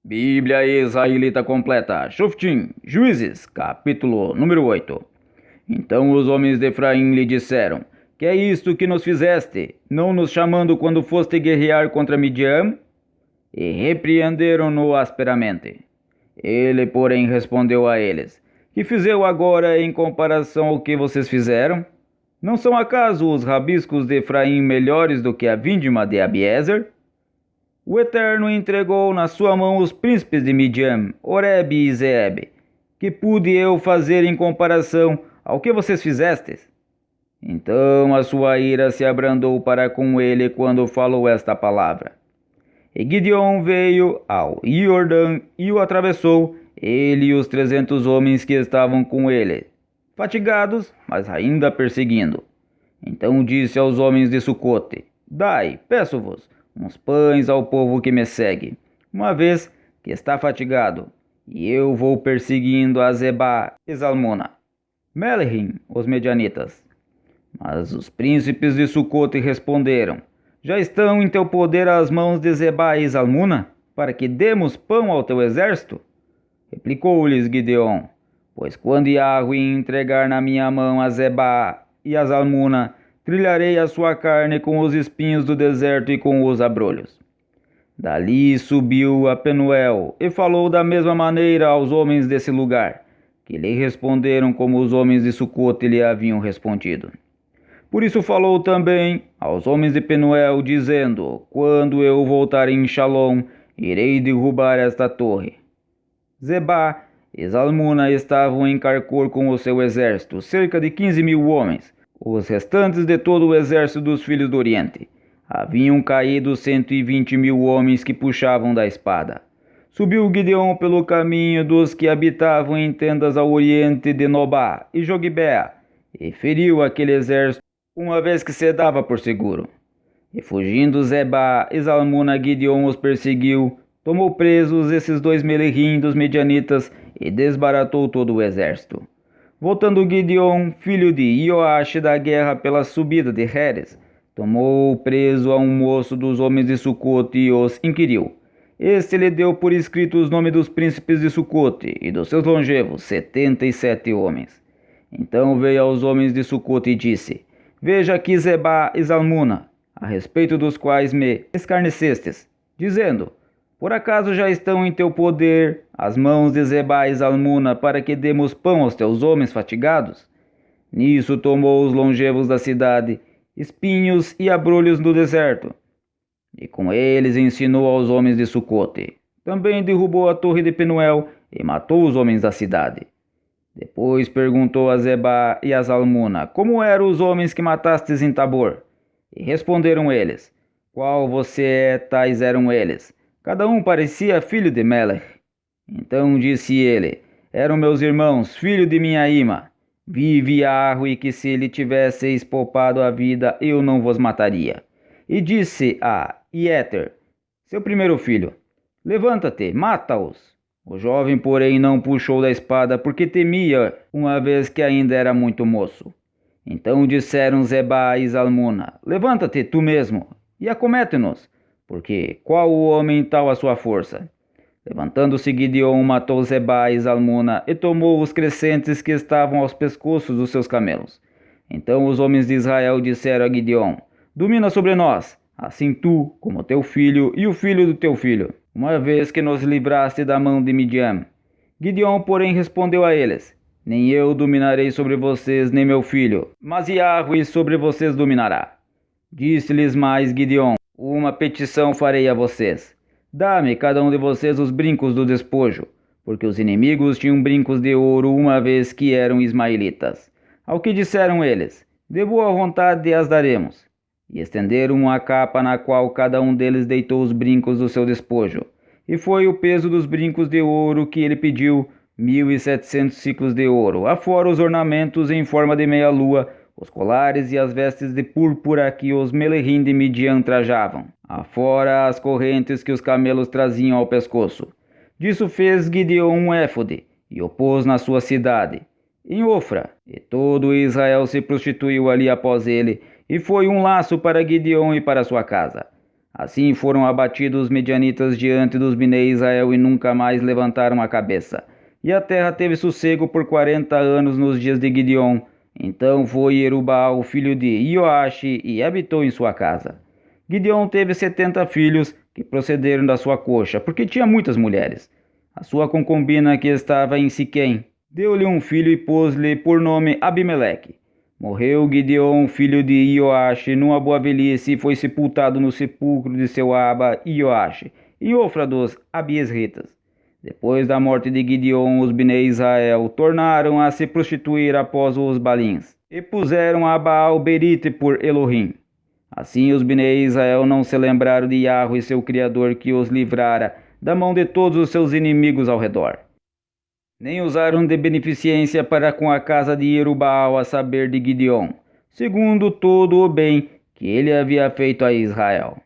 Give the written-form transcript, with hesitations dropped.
Bíblia Israelita completa, Shoftim, Juízes, capítulo número 8. Então os homens de Efraim lhe disseram: Que é isto que nos fizeste, não nos chamando quando foste guerrear contra Midian? E repreenderam-no asperamente. Ele, porém, respondeu a eles: Que fiz eu agora em comparação ao que vocês fizeram? Não são acaso os rabiscos de Efraim melhores do que a vindima de Abiezer? O Eterno entregou na sua mão os príncipes de Midian, Oreb e Zeeb. Que pude eu fazer em comparação ao que vocês fizestes? Então a sua ira se abrandou para com ele quando falou esta palavra. E Gideon veio ao Iordã e o atravessou, ele e os 300 homens que estavam com ele, fatigados, mas ainda perseguindo. Então disse aos homens de Sucote: Dai, peço-vos, uns pães ao povo que me segue, uma vez que está fatigado, e eu vou perseguindo a Zebá e Zalmuna, Melehim, os medianitas. Mas os príncipes de Sucote responderam: Já estão em teu poder as mãos de Zebá e Zalmuna, para que demos pão ao teu exército? Replicou-lhes Gideon: Pois quando Yahweh entregar na minha mão a Zebá e a Zalmuna, trilharei a sua carne com os espinhos do deserto e com os abrolhos. Dali subiu a Penuel e falou da mesma maneira aos homens desse lugar, que lhe responderam como os homens de Sucote lhe haviam respondido. Por isso falou também aos homens de Penuel, dizendo: Quando eu voltar em Shalom, irei derrubar esta torre. Zebá e Zalmuna estavam em Carcor com o seu exército, cerca de 15.000 homens. Os restantes de todo o exército dos filhos do Oriente. Haviam caído 120.000 homens que puxavam da espada. Subiu Gideon pelo caminho dos que habitavam em tendas ao oriente de Nobá e Jogbea, e feriu aquele exército, uma vez que se dava por seguro. E fugindo Zebá e Zalmuna, Gideon os perseguiu, tomou presos esses 2 melehim dos medianitas e desbaratou todo o exército. Voltando Gideon, filho de Ioash da guerra pela subida de Heres, tomou preso a um moço dos homens de Sucote e os inquiriu. Este lhe deu por escrito os nomes dos príncipes de Sucote e dos seus longevos, 77 homens. Então veio aos homens de Sucote e disse: Veja aqui Zebá e Zalmuna, a respeito dos quais me escarnecestes, dizendo: Por acaso já estão em teu poder as mãos de Zebá e Zalmuna para que demos pão aos teus homens fatigados? Nisso tomou os longevos da cidade, espinhos e abrolhos no deserto, e com eles ensinou aos homens de Sucote. Também derrubou a torre de Penuel e matou os homens da cidade. Depois perguntou a Zebá e a Zalmuna como eram os homens que matastes em Tabor. E responderam eles: Qual você é, tais eram eles. Cada um parecia filho de Melech. Então disse ele: Eram meus irmãos, filho de minha ima. Vive Yahweh, que se lhe tivesseis poupado a vida, eu não vos mataria. E disse a Ieter, seu primeiro filho: Levanta-te, mata-os. O jovem, porém, não puxou da espada, porque temia, uma vez que ainda era muito moço. Então disseram Zebá e Zalmuna: Levanta-te tu mesmo, e acomete-nos, porque qual o homem tal a sua força? Levantando-se Gideon, matou Zebá e Zalmuna, e tomou os crescentes que estavam aos pescoços dos seus camelos. Então os homens de Israel disseram a Gideon: Domina sobre nós, assim tu, como teu filho e o filho do teu filho, uma vez que nos livraste da mão de Midian. Gideon, porém, respondeu a eles: Nem eu dominarei sobre vocês, nem meu filho, mas Yahweh sobre vocês dominará. Disse-lhes mais Gideon: Uma petição farei a vocês. Dá-me cada um de vocês os brincos do despojo, porque os inimigos tinham brincos de ouro, uma vez que eram ismaelitas. Ao que disseram eles: De boa vontade as daremos. E estenderam uma capa na qual cada um deles deitou os brincos do seu despojo. E foi o peso dos brincos de ouro que ele pediu, 1.700 ciclos de ouro, afora os ornamentos em forma de meia-lua, os colares e as vestes de púrpura que os melehim de Midian trajavam, afora as correntes que os camelos traziam ao pescoço. Disso fez Gideon um éfode, e o pôs na sua cidade, em Ofra, e todo Israel se prostituiu ali após ele, e foi um laço para Gideon e para sua casa. Assim foram abatidos os medianitas diante dos Bnei Israel e nunca mais levantaram a cabeça. E a terra teve sossego por 40 anos nos dias de Gideon. Então foi Jerubbaal, filho de Ioashi, e habitou em sua casa. Gideon teve 70 filhos que procederam da sua coxa, porque tinha muitas mulheres. A sua concubina, que estava em Siquém, deu-lhe um filho e pôs-lhe por nome Abimeleque. Morreu Gideon, filho de Ioashi, numa boa velhice, e foi sepultado no sepulcro de seu aba Ioashi, em Ofra dos Abiesritas. Depois da morte de Gideon, os Bnei Israel tornaram a se prostituir após os Balins, e puseram a Baal Berite por Elohim. Assim os Bnei Israel não se lembraram de Yahweh, seu Criador, que os livrara da mão de todos os seus inimigos ao redor. Nem usaram de beneficência para com a casa de Jerubbaal, a saber de Gideon, segundo todo o bem que ele havia feito a Israel.